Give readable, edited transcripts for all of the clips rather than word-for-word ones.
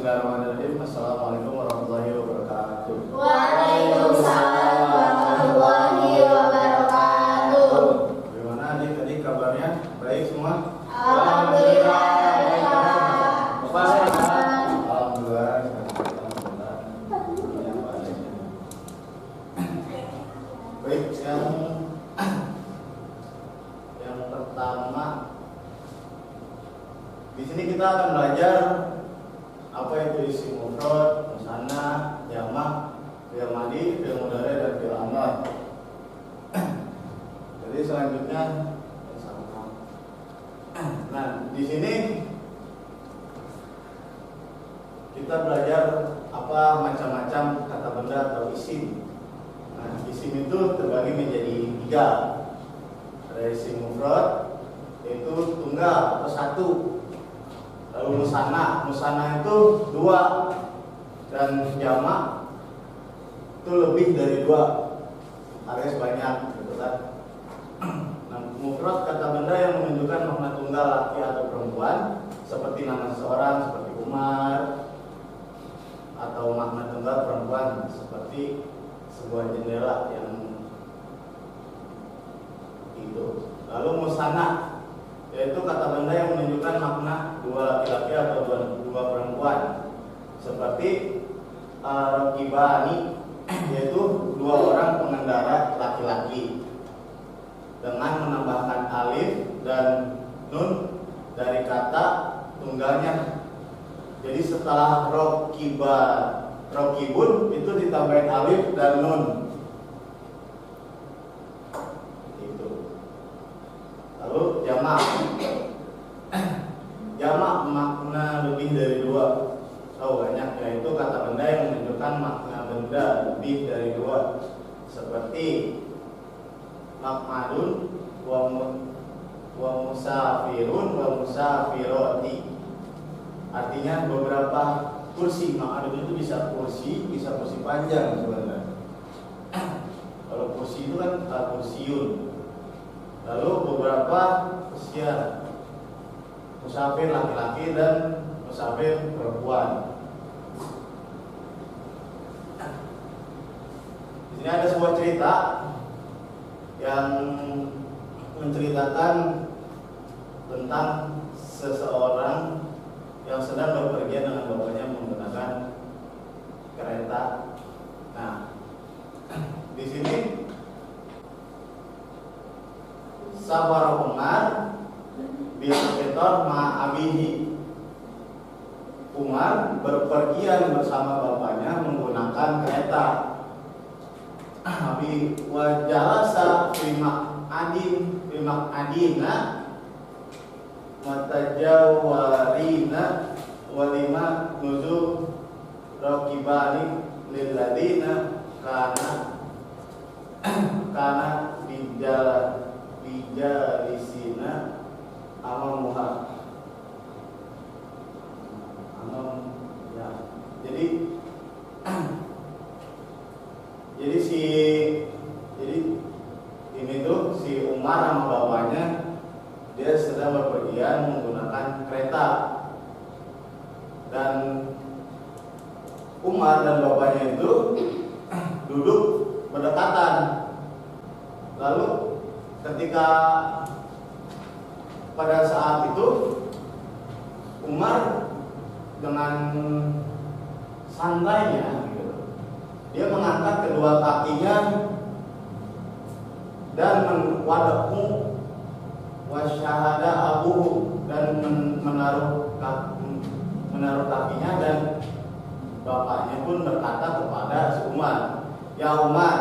Bismillahirrahmanirrahim. Assalamualaikum warahmatullahi wabarakatuh. Waalaikumsalam warahmatullahi wabarakatuh. Bagaimana adik-adik kabarnya? Baik semua? Alhamdulillah. Alhamdulillah. Baik, yang pertama di sini kita akan belajar apa itu isim mufrad, musanna, jamak, fi'il madhi, fi'il mudhari dan fi'il amr. Jadi selanjutnya nah, di sini kita belajar apa macam-macam kata benda atau isim. Nah, isim itu terbagi menjadi 3. Ada isim mufrad, yaitu tunggal atau satu. Lalu musanna itu 2, dan jamak itu lebih dari 2, alias banyak, gitu kan. Nah, mufrad kata benda yang menunjukkan makna tunggal laki atau perempuan, seperti nama seseorang seperti Umar, atau makna tunggal perempuan seperti sebuah jendela yang itu. Lalu musanna yaitu kata benda yang menunjukkan makna 2 laki-laki atau 2 perempuan, seperti rokibani, yaitu 2 orang pengendara laki-laki, dengan menambahkan alif dan nun dari kata tunggalnya. Jadi setelah rokibun itu ditambahin alif dan nun. Lalu jamak makna lebih dari 2. Banyak, yaitu kata benda yang menunjukkan makna benda lebih dari 2, seperti makmadun wa musafirun wa musafiroti. Artinya beberapa kursi. Makmadun itu bisa kursi panjang sebenarnya. Kalau kursi itu kan kursiun. Lalu beberapa usia, musafir laki-laki dan musafir perempuan. Di sini ada sebuah cerita yang menceritakan tentang seseorang yang sedang berpergian dengan bapaknya menggunakan kereta. Nah, di sini Safar Umar bil qitar ma'abihi. Umar berpergian bersama bapaknya menggunakan kereta. Abi wa jalasa fi maq'adina matajawarina wa lima nuzul raqibani lil ladina kana bijalisina amamuha. Ya. Jadi ini tuh si Umar sama bapaknya dia sedang berpergian menggunakan kereta, dan Umar dan bapaknya itu duduk berdekatan. Lalu ketika pada saat itu Umar dengan santainya dia mengangkat kedua kakinya dan wadahu wasyahada abuhu, dan menaruh kakinya, dan bapaknya pun berkata kepada si Umar, ya Umar,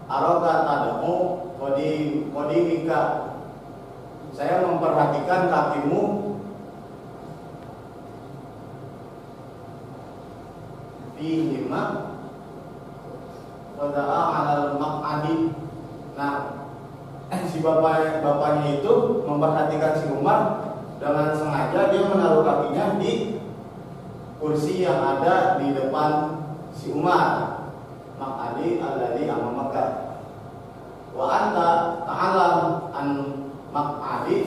aroka tadamu kodimika, saya memperhatikan kakimu fihima wada'a alal maq'adi. Nah, si bapaknya itu memperhatikan si Umar dengan sengaja dia menaruh kakinya di kursi yang ada di depan si Umar. Maq'adi alladhi amamaka wa anta ta'alam an maq'adil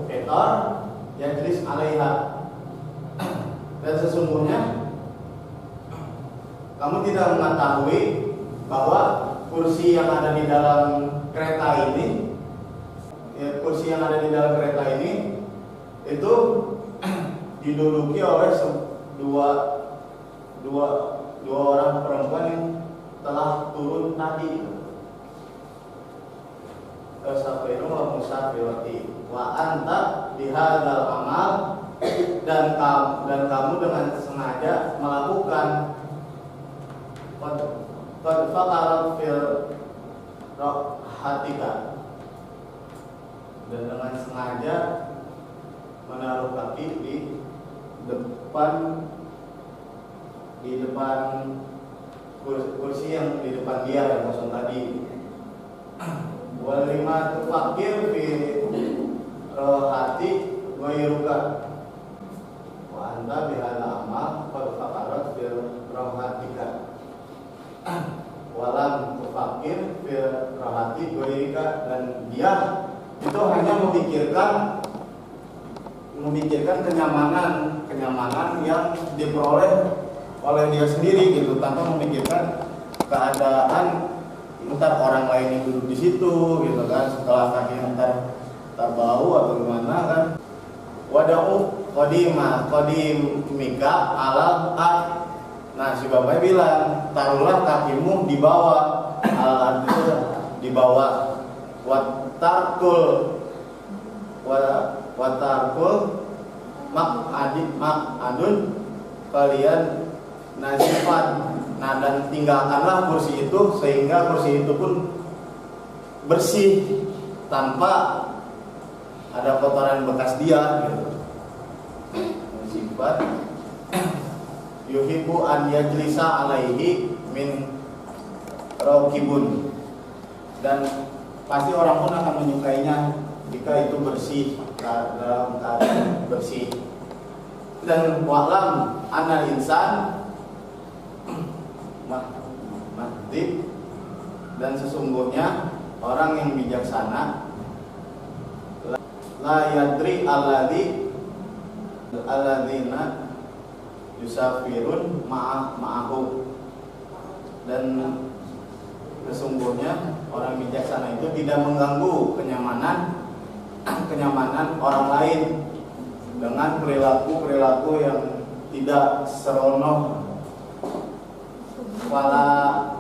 qitar yajlis 'alaiha. Dan sesungguhnya kamu tidak mengetahui bahwa kursi yang ada di dalam kereta ini, kursi yang ada di dalam kereta ini itu diduduki oleh dua orang perempuan yang telah turun tadi. Safiru wa musafirati wa anta bihadzal amal, dan kamu dengan sengaja melakukan qad faqarat fil hatika, dan dengan sengaja menaruh kaki di depan kursi yang di depan dia yang kosong tadi. Walima tufakir fi rohati ghairuka wa anta bihadza amal qad faqarat fi rohatika walam tufakir fi rohati ghairuka, dan dia itu hanya memikirkan kenyamanan yang diperoleh oleh dia sendiri gitu, tanpa memikirkan keadaan ntar orang lain yang duduk di situ gitu kan, setelah kakinya ntar bau atau gimana kan. Wada'u qadimika alal ard. Nah, si bapaknya bilang, taruhlah kakimu di bawah, al ard itu di bawah. Watarkul adun kalian nasifan. Nah, dan tinggalkanlah kursi itu sehingga kursi itu pun bersih tanpa ada kotoran bekas dia gitu. Sifat yuhibbu an yajlisa alaihi min raqibun, dan pasti orang pun akan menyukainya jika itu bersih, dalam keadaan bersih. Dan wa'lam anal insan mahdib, dan sesungguhnya orang yang bijaksana la yadri alladzina yusafirun ma'ahu, dan sesungguhnya orang bijaksana itu tidak mengganggu kenyamanan orang lain dengan perilaku yang tidak seronoh. Wala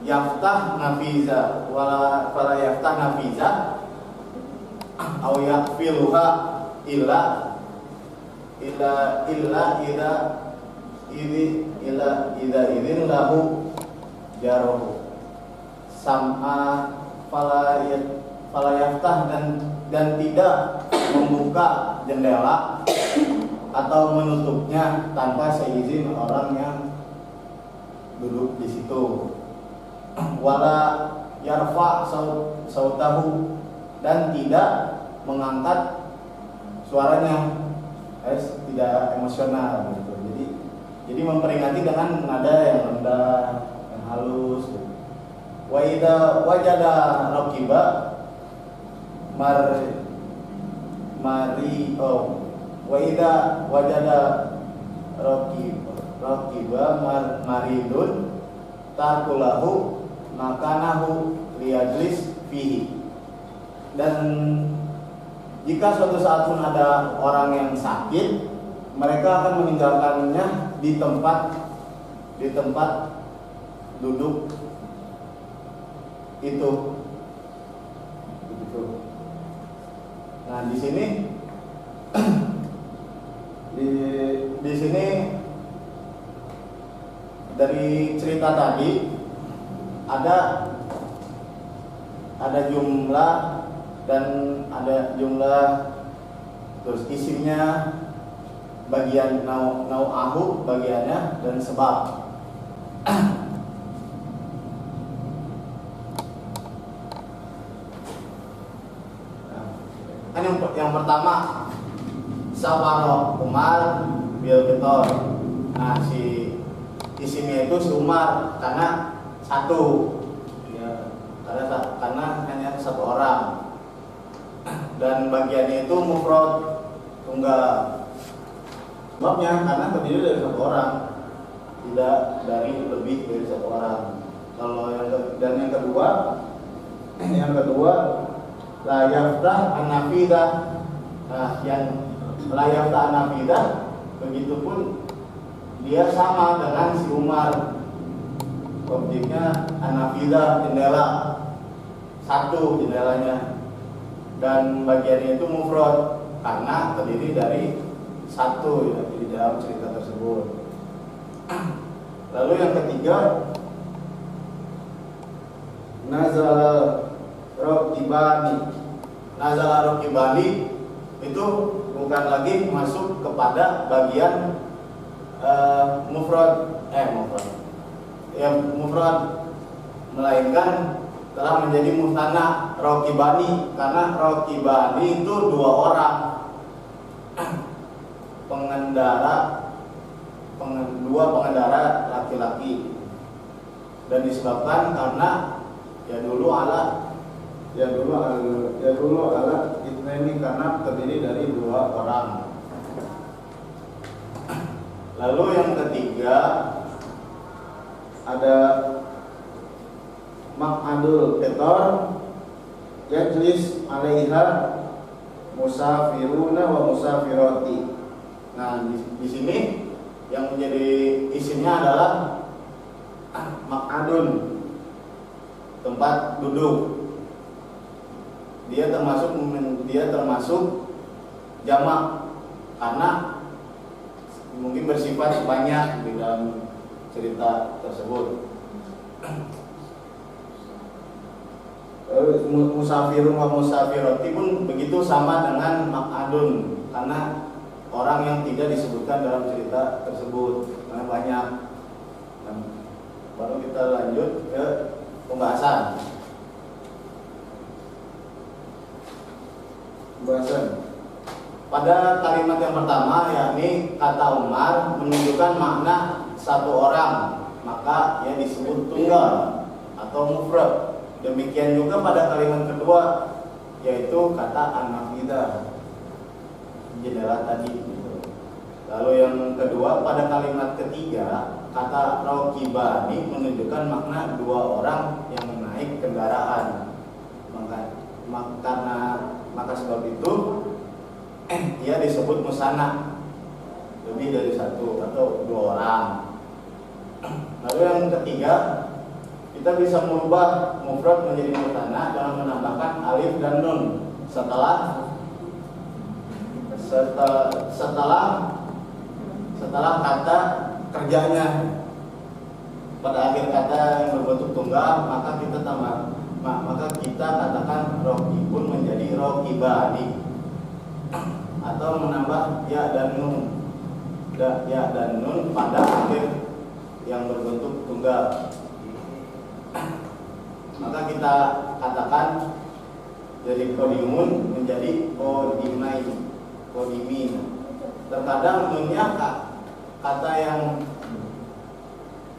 yaftah nafiza au yakfiluha illa idin lahu jarohu sama fala yaftah, dan tidak membuka jendela atau menutupnya tanpa seizin orang yang duduk di situ. Wala yarfa sautahu, dan tidak mengangkat suaranya, tidak emosional gitu. Jadi memperingati dengan nada yang rendah, yang halus gitu. Wa idza wajada raqiba wa idza wajada raqiba maridun takulahu makanahu liyajlis fihi, dan jika suatu saat pun ada orang yang sakit, mereka akan meninggalkannya di tempat duduk itu. Begitu. Nah, di sini di sini dari cerita tadi ada jumlah dan ada jumlah, terus isimnya bagian nau'ahu bagiannya, dan sebab. Kan yang pertama Sawaro Umar bil Betor. Nah, si isimnya itu si Umar karena satu, ya, karena hanya satu orang, dan bagiannya itu mufrad tunggal. Sebabnya karena terdiri dari satu orang, tidak dari lebih dari satu orang. Kalau yang kedua la yaftah an-nafidah. Nah, yang la yaftah an-nafidah begitupun dia sama dengan si Umar. Objeknya an-nafidah, jendela. Satu jendelanya. Dan bagiannya itu mufrad karena terdiri dari satu ya, di dalam cerita tersebut. Lalu yang ketiga, nazala raqibani. Nazala raqibani itu bukan lagi masuk kepada bagian mufrad, melainkan telah menjadi musanna raqibani, karena raqibani itu dua orang dua pengendara laki-laki, dan disebabkan karena ya dulu ala ini karena terdiri dari dua orang. Lalu yang ketiga ada maq'adul qitar yajlis 'alaiha musafiruna wa musafirati. Nah, di sini yang menjadi isimnya adalah maq'adun, tempat duduk. Dia termasuk jamak karena mungkin bersifat banyak di dalam cerita tersebut. Musafirun wa musafirati pun begitu, sama dengan maq'adun karena orang yang tidak disebutkan dalam cerita tersebut, karena banyak. Dan baru kita lanjut ke pembahasan. Pada kalimat yang pertama, yakni kata Umar menunjukkan makna satu orang, maka ia disebut tunggal atau mufrad. Demikian juga pada kalimat kedua, yaitu kata an-nafidah, jendela tadi. Lalu yang kedua, pada kalimat ketiga, kata raqibani menunjukkan makna dua orang yang menaik kendaraan. Maka sebab itu ia disebut musanna, lebih dari satu atau dua orang. Lalu yang ketiga, kita bisa merubah mufrad menjadi musanna dengan menambahkan alif dan nun setelah kata kerjanya. Pada akhir kata yang berbentuk tunggal, maka kita katakan raqibun menjadi raqibani, atau menambah ya dan nun pada akhir yang berbentuk tunggal. Maka kita katakan dari qadimun menjadi qadimin. Terkadang nunnya kata yang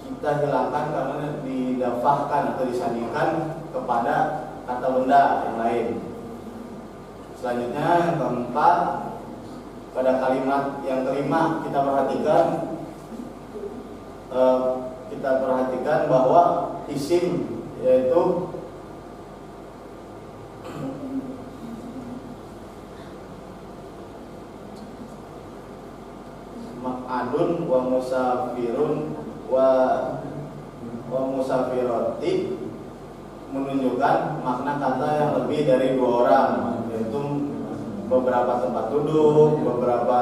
kita hilangkan karena didafahkan atau disandingkan kepada kata benda yang lain. Selanjutnya yang keempat, pada kalimat yang kelima kita perhatikan bahwa isim, yaitu maq'adun wa musafirun wa musafirati, menunjukkan makna kata yang lebih dari dua orang, yaitu beberapa tempat duduk, beberapa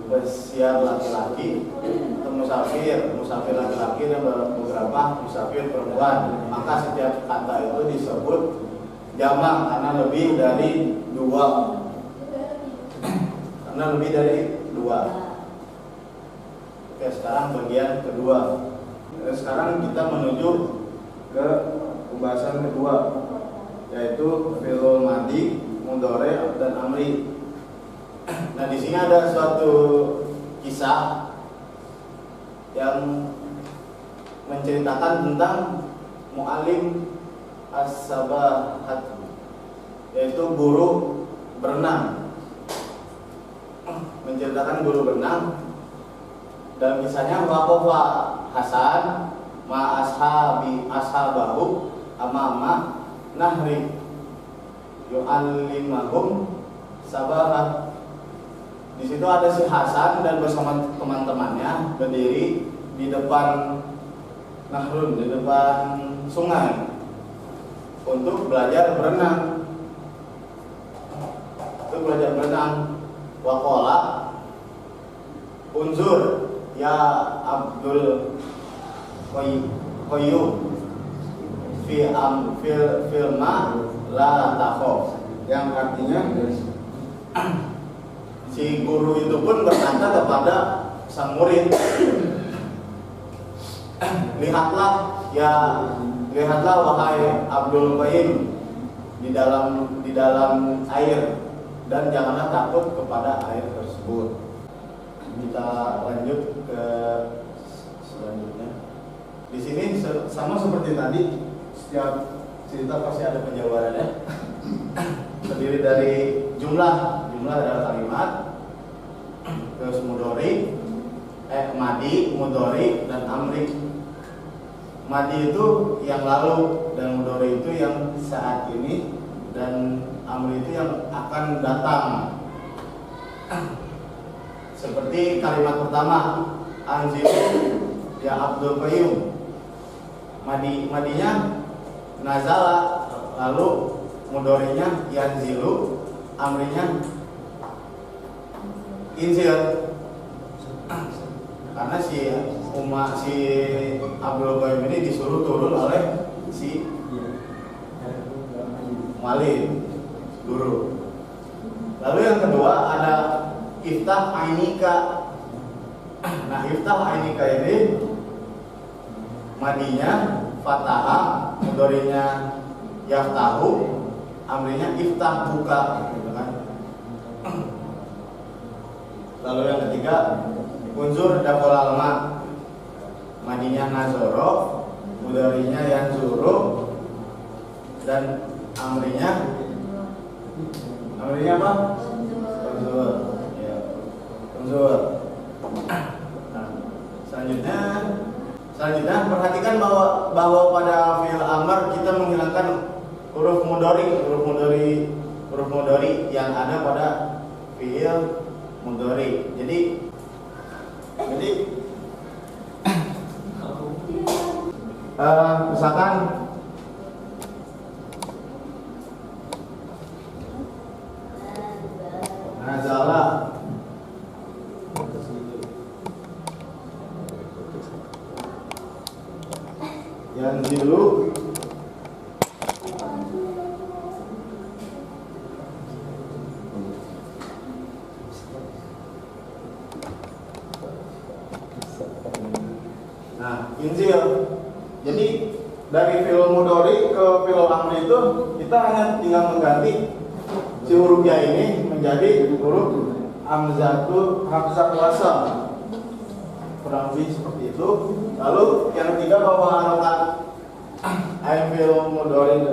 besiar laki-laki atau musafir laki-laki, dan beberapa musafir perempuan. Maka setiap kata itu disebut jamak karena lebih dari dua. Oke, sekarang bagian kedua. Sekarang kita menuju ke pembahasan kedua, yaitu fi'il madhi, mudhari, dan amri. Nah, di sini ada suatu kisah yang menceritakan tentang mu'allim as-sabahat, yaitu guru berenang. menceritakan guru berenang. Dalam kisahnya waqafa Hasan ma ashabahu amama nahri yu'allimahum sabahah. Di situ ada si Hasan dan bersama teman-temannya berdiri di depan nahrun, di depan sungai untuk belajar berenang. Untuk belajar berenang. Waqala unzur ya Abdul Qayyum fil ma la takhaf, yang artinya si guru itu pun berkata kepada sang murid, lihatlah wahai Abdul Qayyim di dalam air, dan janganlah takut kepada air tersebut. Kita lanjut ke selanjutnya. Di sini sama seperti tadi, setiap cerita pasti ada penjabarannya. Terdiri dari jumlah adalah kalimat, terus mudhari, madi, mudhari, dan amri. Madi itu yang lalu, dan mudhari itu yang saat ini, dan amri itu yang akan datang. Seperti kalimat pertama, anzil ya Abdul Qayyum. Madinya nazala, lalu mudhari'nya yanzilu, amrinya inzil. Karena si Abdul Qayyum ini disuruh turun oleh si Walid, guru. Lalu yang kedua ada iftah ainika. Nah, iftah ainika ini madinya fataha, mudhari'nya yaftahu, amrinya iftah buka, gitu kan. Lalu yang ketiga unzur daful alma, madinya nazoro, mudhari'nya yanzuru, dan amrinya apa? Unzur. Ya, unzur. Nah, selanjutnya perhatikan bahwa pada fi'il amr kita menghilangkan huruf mudhari yang ada pada fi'il mudhari. Jadi misalkan nazala, yanzilu, nah inzil. Jadi dari fi'il mudhari ke fi'il amri itu kita hanya tinggal mengganti si huruf ya ini menjadi huruf hamzah wasal, kurang lebih seperti itu. Lalu yang ketiga bahwa harokat fi'il mudhari